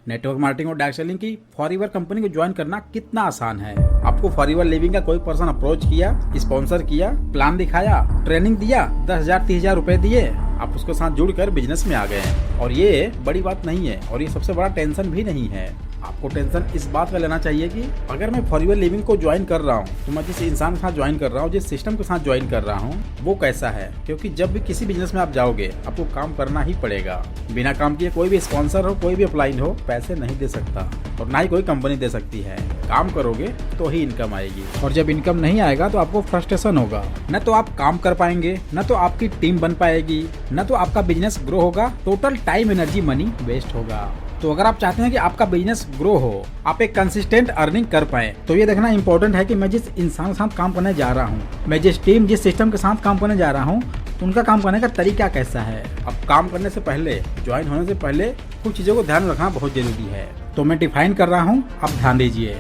Network marketing और direct selling की forever company को ज्वाइन करना कितना आसान है। आपको फॉरएवर लिविंग का कोई पर्सन अप्रोच किया, स्पॉन्सर किया, प्लान दिखाया, ट्रेनिंग दिया, 10,000 30,000 रुपए दिए, आप उसके साथ जुड़कर बिजनेस में आ गए हैं। और ये बड़ी बात नहीं है और ये सबसे बड़ा टेंशन भी नहीं है। आपको टेंशन इस बात का लेना चाहिए कि अगर मैं फॉरएवर लिविंग को ज्वाइन कर रहा हूँ तो मैं जिस इंसान के साथ ज्वाइन कर रहा हूँ, जिस सिस्टम के साथ ज्वाइन कर रहा हूँ, वो कैसा है। क्योंकि जब भी किसी बिजनेस में आप जाओगे आपको काम करना ही पड़ेगा। बिना काम किए कोई भी स्पॉन्सर हो, कोई भी अपलाइन हो, पैसे नहीं दे सकता और ना ही कोई कंपनी दे सकती है। काम करोगे तो ही इनकम आएगी और जब इनकम नहीं आएगा तो आपको फ्रस्ट्रेशन होगा। न तो आप काम कर पाएंगे, न तो आपकी टीम बन पाएगी, न तो आपका बिजनेस ग्रो होगा। Total time, energy, money waste होगा। तो अगर आप चाहते हैं कि आपका बिजनेस ग्रो हो, आप एक कंसिस्टेंट अर्निंग कर पाए, तो ये देखना इंपॉर्टेंट है कि मैं जिस इंसान के साथ काम करने जा रहा हूँ, मैं जिस टीम, जिस सिस्टम के साथ काम करने जा रहा हूँ, उनका काम करने का तरीका कैसा है। अब काम करने से पहले, ज्वाइन होने से पहले कुछ चीजों को ध्यान रखना बहुत जरूरी है। तो मैं डिफाइन कर रहा हूँ, आप ध्यान दीजिए।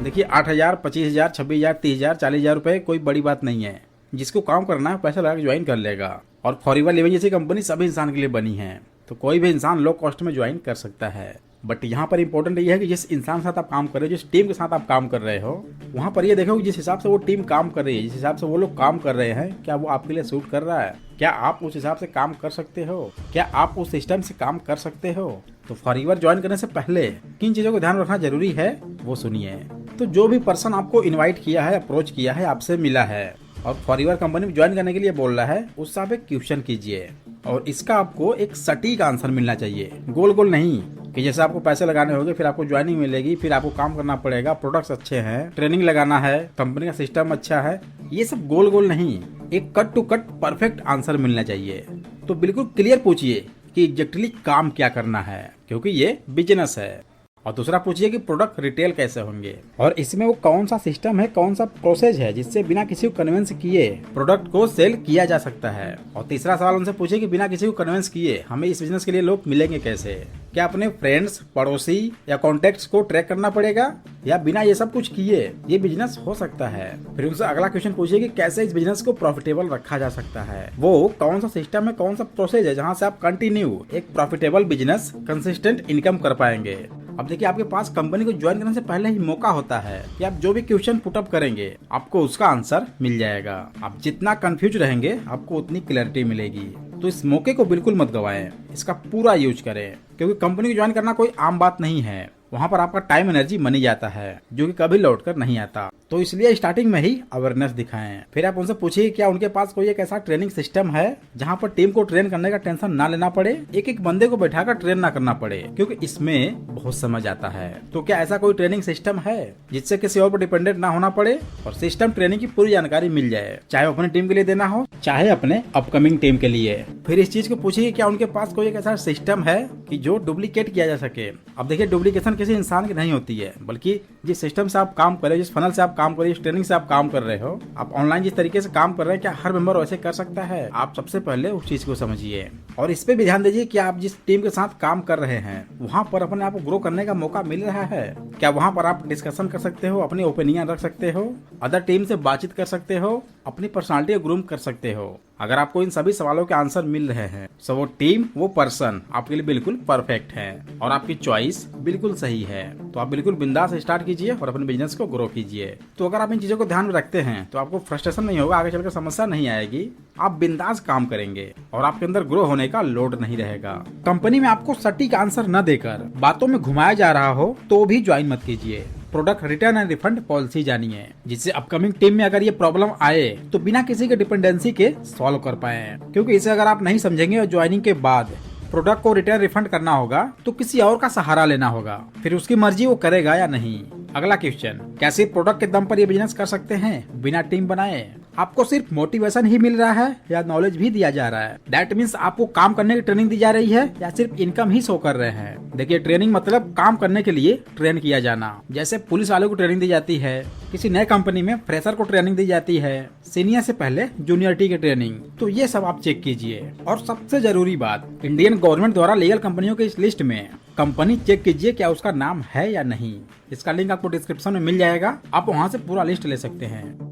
देखिए 8,000, 25,000, 26,000, 30,000, 40,000 रुपए कोई बड़ी बात नहीं है। जिसको काम करना है पैसा लगा ज्वाइन कर लेगा। और फॉरएवर लिविंग जैसी कंपनी सभी इंसान के लिए बनी है, तो कोई भी इंसान लो कॉस्ट में ज्वाइन कर सकता है। बट यहाँ पर इंपॉर्टेंट ये है कि जिस इंसान के साथ आप काम कर रहे हो, जिस टीम के साथ आप काम कर रहे हो, वहाँ पर ये देखो जिस हिसाब से वो टीम काम कर रही है, जिस हिसाब से वो लोग काम कर रहे हैं, क्या वो आपके लिए सूट कर रहा है? क्या आप उस हिसाब से काम कर सकते हो? क्या आप उस सिस्टम से काम कर सकते हो? तो फॉरएवर ज्वाइन करने से पहले किन चीजों को ध्यान रखना जरूरी है वो सुनिए। तो जो भी पर्सन आपको इन्वाइट किया है, अप्रोच किया है, आपसे मिला है और फॉरएवर कंपनी में ज्वाइन करने के लिए बोल रहा है, उससे आप एक क्वेश्चन कीजिए और इसका आपको एक सटीक आंसर मिलना चाहिए। गोल गोल नहीं कि जैसे आपको पैसे लगाने होंगे, फिर आपको ज्वाइनिंग मिलेगी, फिर आपको काम करना पड़ेगा, प्रोडक्ट्स अच्छे हैं, ट्रेनिंग लगाना है, कंपनी का सिस्टम अच्छा है, ये सब गोल गोल नहीं। एक cut to cut perfect answer मिलना चाहिए। तो बिल्कुल क्लियर पूछिए कि एग्जैक्टली काम क्या करना है, क्योंकि ये बिजनेस है। और दूसरा पूछिए कि प्रोडक्ट रिटेल कैसे होंगे और इसमें वो कौन सा सिस्टम है, कौन सा प्रोसेस है जिससे बिना किसी को कन्विंस किए प्रोडक्ट को सेल किया जा सकता है। और तीसरा सवाल उनसे पूछिए कि बिना किसी को कन्विंस किए हमें इस बिजनेस के लिए लोग मिलेंगे कैसे। क्या अपने फ्रेंड्स, पड़ोसी या कॉन्टेक्ट्स को ट्रैक करना पड़ेगा या बिना ये सब कुछ किए ये बिजनेस हो सकता है। फिर उनसे अगला क्वेश्चन पूछिए कि कैसे इस बिजनेस को प्रॉफिटेबल रखा जा सकता है। वो कौन सा सिस्टम है, कौन सा प्रोसेस है जहाँ से आप कंटिन्यू एक प्रॉफिटेबल बिजनेस, कंसिस्टेंट इनकम कर पाएंगे। अब देखिए आपके पास कंपनी को ज्वाइन करने से पहले ही मौका होता है कि आप जो भी क्वेश्चन पुटअप करेंगे आपको उसका आंसर मिल जाएगा। आप जितना कंफ्यूज रहेंगे आपको उतनी क्लैरिटी मिलेगी। तो इस मौके को बिल्कुल मत गवाएं, इसका पूरा यूज करें, क्योंकि कंपनी को ज्वाइन करना कोई आम बात नहीं है। वहाँ पर आपका टाइम, एनर्जी, मनी जाता है जो कि कभी लौट कर नहीं आता। तो इसलिए स्टार्टिंग में ही अवेयरनेस दिखाएं। फिर आप उनसे पूछिए क्या उनके पास कोई एक ऐसा ट्रेनिंग सिस्टम है जहाँ पर टीम को ट्रेन करने का टेंशन ना लेना पड़े, एक एक बंदे को बैठाकर ट्रेन ना करना पड़े, क्योंकि इसमें बहुत समझ आता है। तो क्या ऐसा कोई ट्रेनिंग सिस्टम है जिससे किसी और पर डिपेंडेंट ना होना पड़े और सिस्टम ट्रेनिंग की पूरी जानकारी मिल जाए, चाहे अपनी टीम के लिए देना हो, चाहे अपने अपकमिंग टीम के लिए। फिर इस चीज को पूछिए क्या उनके पास कोई एक ऐसा सिस्टम है कि जो डुप्लीकेट किया जा सके। अब देखिए डुप्लीकेशन किसी इंसान की नहीं होती है, बल्कि जिस सिस्टम से आप काम कर रहे हो, जिस फनल से आप काम कर रहे हो, जिस ट्रेनिंग से आप काम कर रहे हो, आप ऑनलाइन जिस तरीके से काम कर रहे हैं, क्या हर मेंबर वैसे कर सकता है? आप सबसे पहले उस चीज को समझिए और इस पे भी ध्यान दीजिए कि आप जिस टीम के साथ काम कर रहे हैं वहाँ पर अपने आप को ग्रो करने का मौका मिल रहा है। क्या वहाँ पर आप डिस्कशन कर सकते हो, अपनी ओपिनियन रख सकते हो, अदर टीम से बातचीत कर सकते हो, अपनी पर्सनालिटी को ग्रूम कर सकते हो। अगर आपको इन सभी सवालों के आंसर मिल रहे हैं तो वो टीम, वो पर्सन आपके लिए बिल्कुल परफेक्ट है और आपकी चॉइस बिल्कुल सही है। तो आप बिल्कुल बिंदास स्टार्ट कीजिए और अपने बिजनेस को ग्रो कीजिए। तो अगर आप इन चीजों को ध्यान में रखते हैं तो आपको फ्रस्ट्रेशन नहीं होगा, आगे चलकर समस्या नहीं आएगी। आप बिंदास काम करेंगे और आपके अंदर ग्रो होने का लोड नहीं रहेगा। कंपनी में आपको सटीक आंसर न देकर बातों में घुमाया जा रहा हो तो भी ज्वाइन मत कीजिए। Product return and refund policy जानिए, जिससे अपकमिंग टीम में अगर ये प्रॉब्लम आए तो बिना किसी के डिपेंडेंसी के सॉल्व कर पाए। क्योंकि इसे अगर आप नहीं समझेंगे और ज्वाइनिंग के बाद प्रोडक्ट को रिटर्न रिफंड करना होगा तो किसी और का सहारा लेना होगा, फिर उसकी मर्जी वो करेगा या नहीं। अगला क्वेश्चन, क्या सिर्फ प्रोडक्ट के दम पर ये बिजनेस कर सकते हैं बिना टीम बनाए? आपको सिर्फ मोटिवेशन ही मिल रहा है या नॉलेज भी दिया जा रहा है? दैट मीन्स आपको काम करने की ट्रेनिंग दी जा रही है या सिर्फ इनकम ही शो कर रहे हैं? देखिए ट्रेनिंग मतलब काम करने के लिए ट्रेन किया जाना। जैसे पुलिस वालों को ट्रेनिंग दी जाती है, किसी नए कंपनी में फ्रेशर को ट्रेनिंग दी जाती है, सीनियर से पहले जूनियरिटी की ट्रेनिंग। तो ये सब आप चेक कीजिए। और सबसे जरूरी बात, इंडियन गवर्नमेंट द्वारा लीगल कंपनियों की इस लिस्ट में कंपनी चेक कीजिए क्या उसका नाम है या नहीं। इसका लिंक आपको डिस्क्रिप्शन में मिल जाएगा, आप वहाँ से पूरा लिस्ट ले सकते हैं।